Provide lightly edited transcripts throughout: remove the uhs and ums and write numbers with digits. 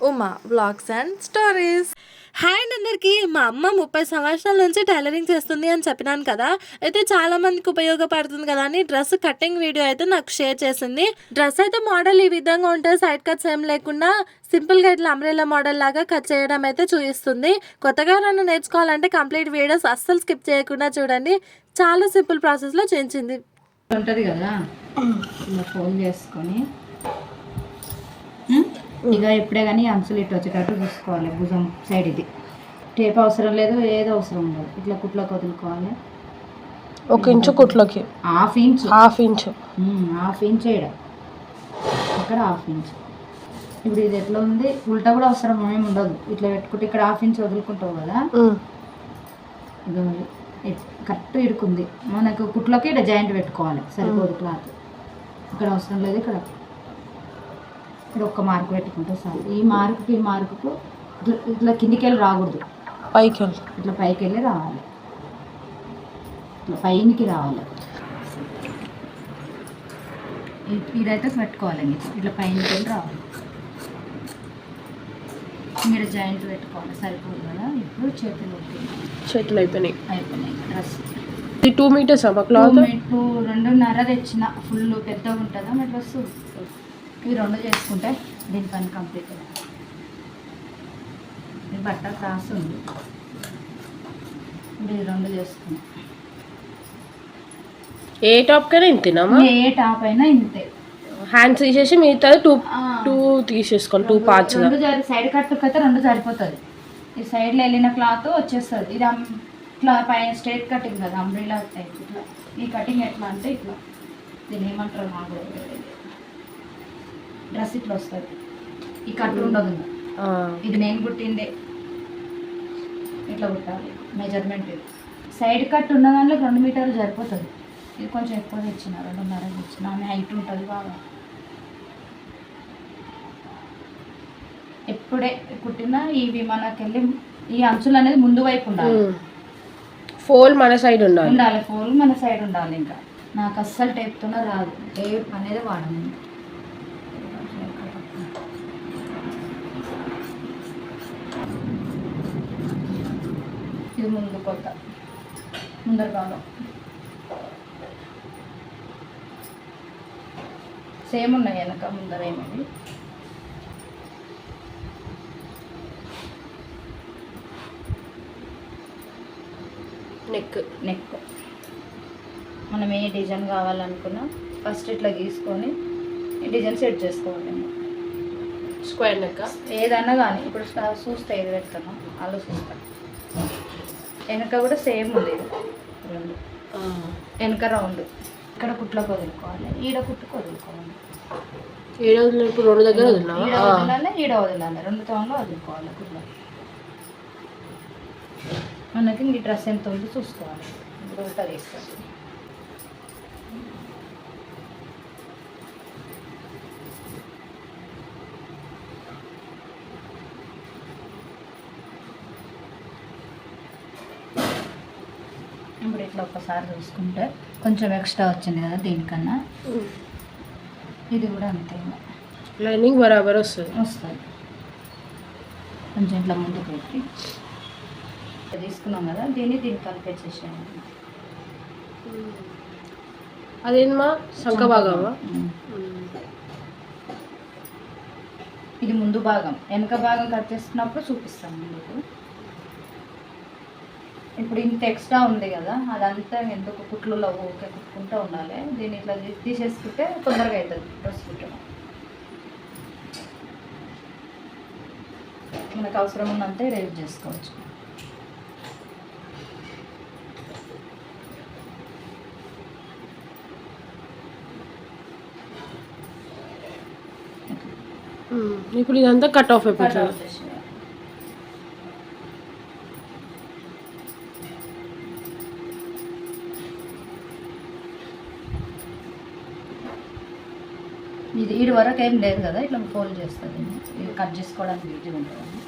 Uma vlogs and stories. Hi అందరికీ. మా అమ్మ 30 సంవత్సరాల నుంచి టైలరింగ్ చేస్తుంది అని చెప్పినాను కదా. అయితే చాలా మందికి ఉపయోగపడుతుంది కదా అని డ్రెస్ కటింగ్ వీడియో అయితే నాకు షేర్ చేసింది. డ్రెస్ అయితే మోడల్ ఈ విధంగా ఉంటుంది. సైడ్ కట్స్ ఏం లేకుండా సింపుల్గా ఇట్లా అంబ్రెల్లా మోడల్ లాగా కట్ చేయడం అయితే చూపిస్తుంది. కొత్తగా నన్ను నేర్చుకోవాలంటే కంప్లీట్ వీడియోస్ అస్సలు స్కిప్ చేయకుండా చూడండి. చాలా సింపుల్ ప్రాసెస్లో చేయించింది. ఉంటుంది కదా, ఇలా ఫోల్డ్ చేసుకొని ఇక ఎప్పుడే కానీ అంచులు ఇటు వచ్చేటట్టు చూసుకోవాలి. భుజం సైడ్ ఇది టేప్ అవసరం లేదు, ఏదో అవసరం ఉండదు. ఇట్లా కుట్లోకి వదులుకోవాలి. 1 ఇంచు కుట్లోకి హాఫ్ ఇంచ్ వేయడం, ఇక్కడ 1/2 ఇంచ్. ఇప్పుడు ఇది ఎట్లా ఉంది, ఉల్టా కూడా అవసరం ఏమి ఉండదు. ఇట్లా పెట్టుకుంటే ఇక్కడ 1/2 ఇంచ్ వదులుకుంటావు కదా, ఇది కరెక్ట్ ఇరుకుంది. మనకు కుట్లోకి ఇక్కడ జాయింట్ పెట్టుకోవాలి, సరిపోదు క్లాత్. ఇక్కడ అవసరం లేదు. ఇక్కడ ఒక్క మార్కు పెట్టుకుంటే చాలు. ఈ మార్కుకు ఇట్లా కిందికి వెళ్ళి రాకూడదు, పైకి వెళ్ళి ఇట్లా పైకి వెళ్ళి రావాలి, ఇట్లా పైకి రావాలి. ఇదైతే పెట్టుకోవాలండి, ఇట్లా పైకి వెళ్ళి రావాలి. మీరు జాయింట్ పెట్టుకోవాలి, సరిపోదు కదా. ఇప్పుడు చేతులు అయిపోయినాయి. డ్రెస్ 2 మీటర్స్ అమ్మా క్లాత్. 2.5 తెచ్చిన, ఫుల్ పెద్దగా ఉంటుందా మీ డ్రెస్. ఇవి 2 చేసుకుంటే దీని పని కంప్లీట్ అవుతుంది. ఇది బట్ట క్రాస్ ఉంది, ఇది 2 చేసుకున్నాం. ఏ టాప్ కైనా ఇంతేనామా? ఏ టాప్ అయినా ఇంతే. హ్యాండ్స్ తీసేసి మిగతా 2 తీసేసుకోండి. 2 పార్ట్స్. సైడ్ కట్ అయితే 2 సరిపోతుంది. ఈ సైడ్లో వెళ్ళిన క్లాత్ వచ్చేస్తుంది. ఇది ఇట్లా పైన స్ట్రైట్ కటింగ్ కదా, అంబ్రెల్లా టైప్. ఇట్లా ఈ కటింగ్ ఎట్లా అంటే ఇట్లా, దీన్ని ఏమంటారు నాకు డ్రెస్ ఇట్లా వస్తుంది. ఈ కట్టు ఉండదు, ఇది నేను కుట్టిందే. ఇట్లా కుట్టాలి మెజర్మెంట్. ఇది సైడ్ కట్ ఉన్న దాంట్లో 2 మీటర్లు సరిపోతుంది. ఇది కొంచెం ఎక్కువ తెచ్చిన, 2.5 తెచ్చిన. ఆమె హైట్ ఉంటుంది బాగా. ఎప్పుడే కుట్టినా ఇవి మనకెళ్ళి ఈ అంచులు అనేది ముందు వైపు ఉండాలి. ఫోల్ మన సైడ్ ఉండాలి. ఫోల్ మన సైడ్ ఉండాలి. ఇంకా నాకు అస్సలు టేప్తోనే రాదు, టేప్ అనేది వాడను. ఇది ముందు ముందర భాగం సేమ్ ఉన్నాయి, వెనక ముందర ఏమేమి. నెక్ మనం ఏ డిజైన్ కావాలనుకున్నా ఫస్ట్ ఇట్లా గీసుకొని ఈ డిజైన్ సెట్ చేసుకోవాలి. స్క్వేర్ నెక్ ఏదన్నా కానీ ఇప్పుడు చూస్తే ఏది పెడతాను ఆలోచిస్తాను. వెనక కూడా సేమ్ ఉంది, 2 వెనక రౌండ్. ఇక్కడ కుట్లకు వదులుకోవాలి, ఈడ కుట్టుకు వదులుకోవాలి. ఇప్పుడు 2 దగ్గర వదలాలి, ఈడ వదలాలి. 2 తోన్లో వదులుకోవాలి కుట్ల. మనకి ఈ డ్రెస్ ఎంత ఉందో చూసుకోవాలి. ఇప్పుడు ఉల్టా తీసుకోవాలి. ఇప్పుడు ఇట్లా ఒకసారి చూసుకుంటే కొంచెం ఎక్స్ట్రా వచ్చింది కదా దీనికన్నా, ఇది కూడా అంతే. లైనింగ్ బరాబర్ వస్తుంది. కొంచెం ఇట్లా ముందు పెట్టి తీసుకున్నాం కదా, దీన్ని కలిపేసేసాను. అదేమా సంఖ భాగమా? ఇది ముందు భాగం. వెనక భాగం కట్ చేసుకున్నప్పుడు చూపిస్తాను మీకు. ఇప్పుడు ఇంత ఎక్స్ట్రా ఉంది కదా, అదంతా ఎందుకు కుట్లలో ఓకే కుట్టుకుంటూ ఉండాలి. దీన్ని ఇట్లా తీసేసుకుంటే తొందరగా అవుతుంది డ్రెస్ కుట్టడం. మనకు అవసరం ఉన్నంతే రేజ్ చేసుకోవచ్చు. ఇప్పుడు ఇదంతా కట్ ఆఫ్ అయిపోతుంది. ఇది ఈడు వరకు ఏం లేదు కదా, ఇట్లా ఫోల్డ్ చేస్తుంది. ఇది కట్ చేసుకోవడానికి ఈజీ ఉంటుంది.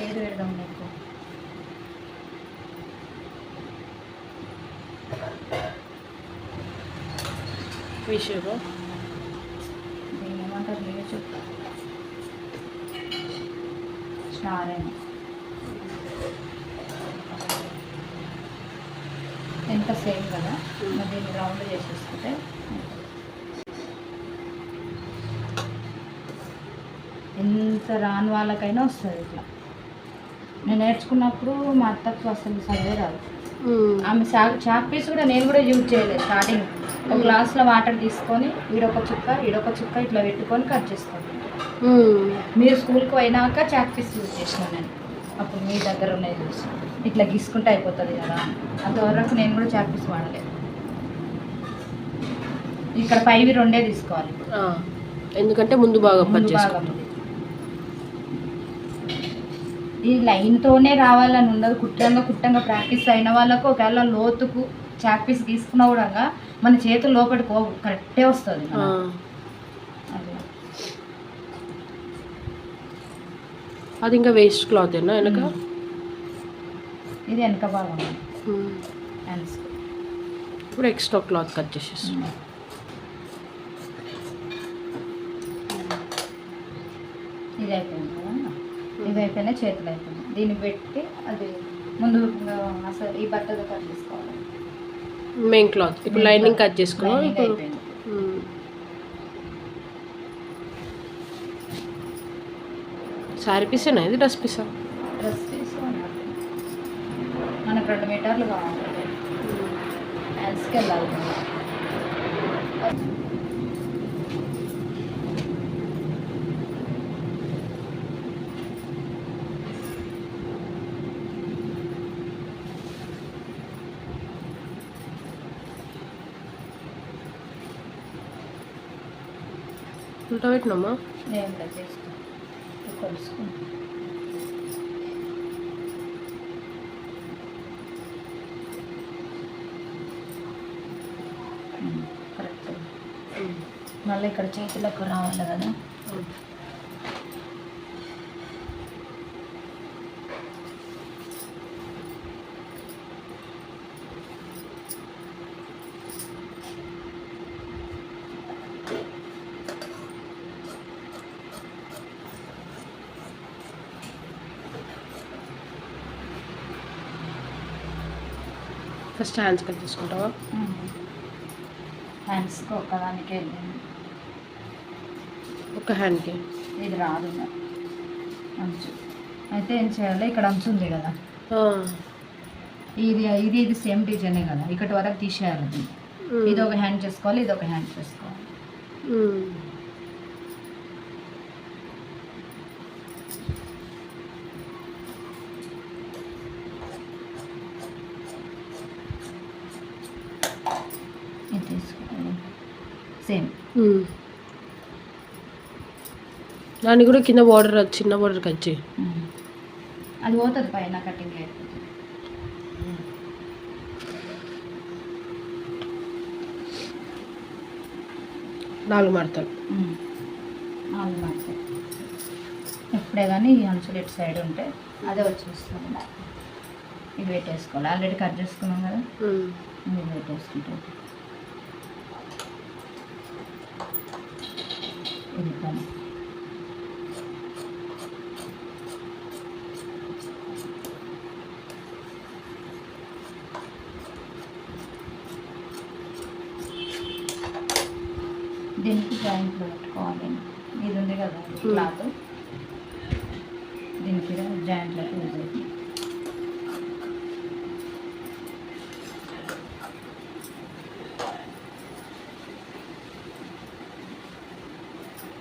ఏది పెడదాం మీకు? విషయం దీన్ని ఏమంటారు? స్టార్ అయినా ఎంత సేమ్ కదా, మరి దీన్ని రౌండ్ చేసేసుకుంటే ఎంత రాని వాళ్ళకైనా వస్తుంది ఇట్లా. నేను నేర్చుకున్నప్పుడు మా అత్తకు అసలు చదివే రాదు. ఆమె చాక్ పీస్ కూడా నేను కూడా యూజ్ చేయలేదు. స్టార్టింగ్ ఒక గ్లాస్లో వాటర్ తీసుకొని ఈడొక చుక్క ఇట్లా పెట్టుకొని కట్ చేసుకోండి. మీరు స్కూల్కి పోయినాక చాక్ పీస్ యూజ్ చేసినాను నేను. అప్పుడు మీ దగ్గర ఉన్నాయి చూసి ఇట్లా గీసుకుంటే అయిపోతుంది కదా, అంతవరకు నేను కూడా చాక్ పీస్ వాడలేదు. ఇక్కడ పైవి రెండే తీసుకోవాలి, ఎందుకంటే ముందు బాగా ముందు భాగం ఇది. ఈ లైన్తోనే రావాలని ఉండదు. కుట్టంగా ప్రాక్టీస్ అయిన వాళ్ళకు ఒకవేళ లోతుకు చాక్ పీస్ తీసుకున్నా కూడా మన చేతులు లోపలికి పోవు, కరెక్టే వస్తుంది. అదే అది ఇంకా వేస్ట్ క్లాత్ ఏనా వెనక? ఇది వెనక భాగం హ్యాండ్స్. ఇప్పుడు ఎక్స్ట్రా క్లాత్ కట్ చేసేసి ఇది అయిపోయింది కదా, ఇది అయిపోయినా చేతులు అయిపోయింది. దీన్ని పెట్టి అది ముందు అసలు ఈ బట్టతో కట్ చేసుకోవాలి. మెయిన్ క్లాత్ ఇప్పుడు లైనింగ్ కట్ చేసుకోవాలి. లైనింగ్ అయిపోయింది. శారీ పీసేనా ఇది డ్రెస్ పీసా? డ్రెస్ తీసుకోవాలి, మనకు 2 మీటర్లు కావాలి. హ్యాండ్స్కి వెళ్ళాలి. ఉల్టా పెట్టినామా? నేను ఇలా చేస్తాను, కొలుసుకుంటాను. కరెక్ట్. మళ్ళీ ఇక్కడ చేతులకు రావాలి కదా. ఫస్ట్ హ్యాండ్స్ కట్ చేసుకుంటావా? హ్యాండ్స్కి ఒక్కదానికి వెళ్ళింది, ఒక హ్యాండ్కి. ఇది రాదు అంచు. అయితే ఏం చేయాలి, ఇక్కడ అంచు ఉంది కదా, ఇది సేమ్ డిజైనే కదా, ఇక్కడి వరకు తీసేయాలి. ఇది ఒక హ్యాండ్ చేసుకోవాలి, ఇది ఒక హ్యాండ్ చేసుకోవాలి. ఇది తీసుకోవాలి సేమ్. దాన్ని కూడా కింద బార్డర్ చిన్న బార్డర్ కట్ చేయి. అది పోతుంది పైన కటింగ్ అయిపోతుంది. నాలుగు మడతలు. ఎప్పుడే కానీ ఈ అంచులు ఇటు సైడ్ ఉంటే అదే వచ్చేస్తుంది. ఇది పెట్టేసుకోవాలి, ఆల్రెడీ కట్ చేసుకున్నాం కదా, ఇది పెట్టేసుకుంటాం. ఇది పని. దీనికి జాయింట్లో పెట్టుకోవాలి. ఇది ఉంది కదా క్లాత్, దీనికి జాయింట్లో యూజ్ అవుతుంది.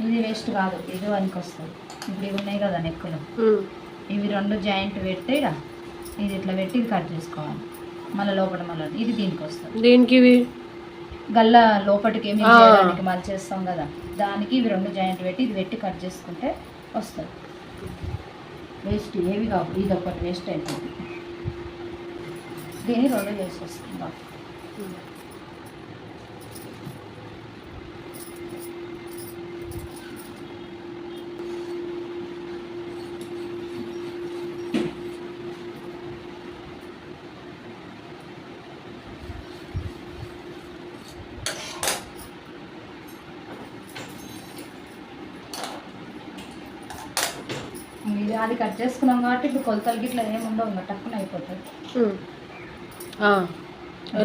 ఇది వేస్ట్ కాదు, ఇది వనికి వస్తుంది. ఇప్పుడు ఇవి ఉన్నాయి కదా నెక్కులు, ఇవి 2 జాయింట్ పెడితే ఇది ఇట్లా పెట్టి ఇది కట్ చేసుకోవాలి. మళ్ళీ లోపల మళ్ళీ ఇది దీనికి వస్తుంది. దేనికి ఇవి? గల్ల లోపలికి ఏమి చేయడానికి మళ్ళీ చేస్తాం కదా, దానికి ఇవి 2 జాయింట్ పెట్టి ఇది పెట్టి కట్ చేసుకుంటే వస్తుంది. వేస్ట్ ఏవి కావు, ఇది ఒకటి వేస్ట్ అయిపోతుంది. దీన్ని 2 చేసి వస్తుంది. ఇది అది కట్ చేసుకున్నాం కాబట్టి ఇప్పుడు కొలతలకి ఇట్లా ఏమి ఉండవు ఇంకా టక్కున అయిపోతుంది.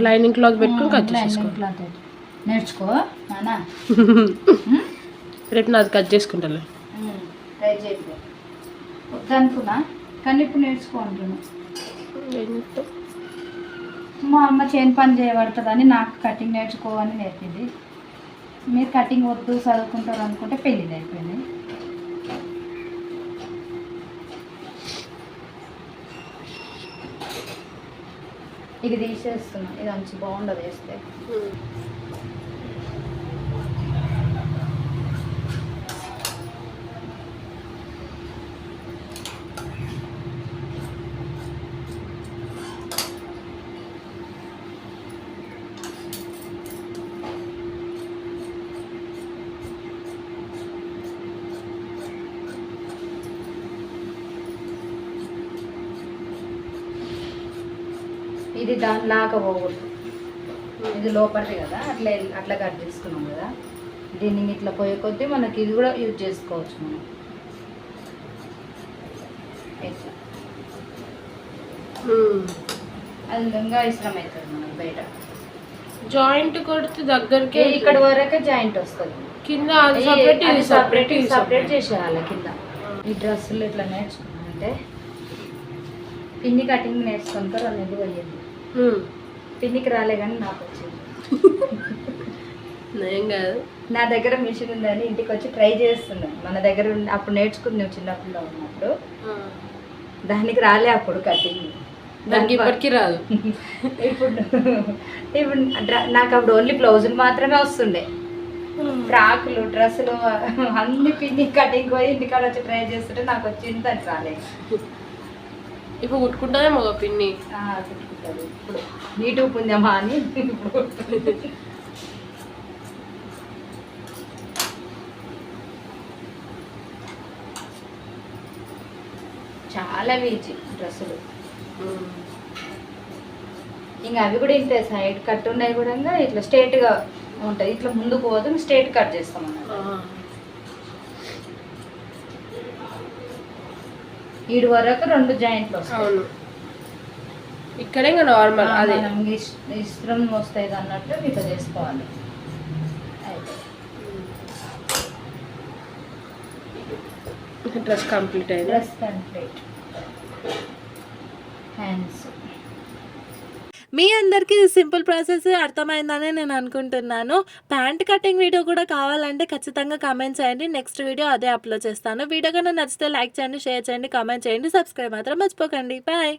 లైనింగ్ క్లాత్ పెట్టుకుని కట్ చేసుకో. లైనింగ్ క్లాత్ నేర్చుకో నానా. రేపు నాది కట్ చేసుకుంటాలే. ట్రై చేయకు వద్దనుకున్నా కానీ ఇప్పుడు నేర్చుకో అంటున్నా. మా అమ్మ చేను పని చేయబడుతుందని నాకు కటింగ్ నేర్చుకో అని నేర్పింది. మీరు కటింగ్ వద్దు చదువుకుంటారు అనుకుంటే పెళ్ళిది అయిపోయింది. ఇది తీసేస్తున్నా, ఇది మంచి బాగుండదు వేస్తే. ఇది దానిలాగా పోకూడదు, ఇది లోపలిది కదా, అట్లా కట్ చేసుకున్నాం కదా. దీన్ని ఇట్లా పోయే కొద్దీ మనకి ఇది కూడా యూజ్ చేసుకోవచ్చు మనం. ఇట్లా అది ఇంకా ఇష్టం అవుతుంది మనకి బయట. జాయింట్ కొడితే దగ్గరికి ఇక్కడ వరకే జాయింట్ వస్తుంది, కింద సపరేట్ సపరేట్ చేసేయాలి కింద. ఈ డ్రెస్సులు ఇట్లా నేర్చుకున్నామంటే పిన్ని కటింగ్ నేర్చుకుంటే 2 నెలలు అయ్యింది. పిన్నికి రాలే కానీ నాకు వచ్చింది. ఏం కాదు, నా దగ్గర మిషన్ ఉందని ఇంటికి వచ్చి ట్రై చేస్తున్నాను. మన దగ్గర అప్పుడు నేర్చుకుంది నువ్వు చిన్నప్పుడు ఉన్నప్పుడు, దానికి రాలే అప్పుడు కటింగ్. దానికి ఇప్పటికీ రాదు. ఇప్పుడు నాకు అప్పుడు ఓన్లీ బ్లౌజులు మాత్రమే వస్తుండే, ఫ్రాకులు డ్రెస్సులు అన్ని పిన్ని కటింగ్ పోయి ఇంటికాడ వచ్చి ట్రై చేస్తుంటే నాకు వచ్చింది, దానికి రాలేదు. ఇప్పుడు కుట్టుకుంటానే మగ పిన్ని కుట్టుకుంటుంది. ఇప్పుడు యూట్యూబ్ ఉందమ్మా అని చాలా వీచి డ్రెస్సులు. ఇంకా అవి కూడా ఇంతే సైడ్ కట్ ఉన్నాయి కూడా ఇట్లా స్ట్రేట్గా ఉంటుంది. ఇట్లా ముందుకు పోదు స్ట్రేట్ కట్ చేస్తాం అన్నమాట. ఈడు వరకు 2 జాయింట్లు వస్తాయి. అవును, ఇక్కడ ఇంకా నార్మల్ అదే ఇస్త్రం వస్తాయి అన్నట్టు ఇట్లా చేసుకోవాలి. డ్రెస్ కంప్లీట్ అయింది. Dress complete. హ్యాండ్స్. మీ అందరికీ సింపుల్ ప్రాసెస్ అర్థమైందని నేను అనుకుంటున్నాను. ప్యాంట్ కటింగ్ వీడియో కూడా కావాలంటే ఖచ్చితంగా కామెంట్ చేయండి, నెక్స్ట్ వీడియో అదే అప్లోడ్ చేస్తాను. వీడియో కన్నా నచ్చితే లైక్ చేయండి, షేర్ చేయండి, కామెంట్ చేయండి, సబ్స్క్రైబ్ మాత్రం మర్చిపోకండి. బాయ్.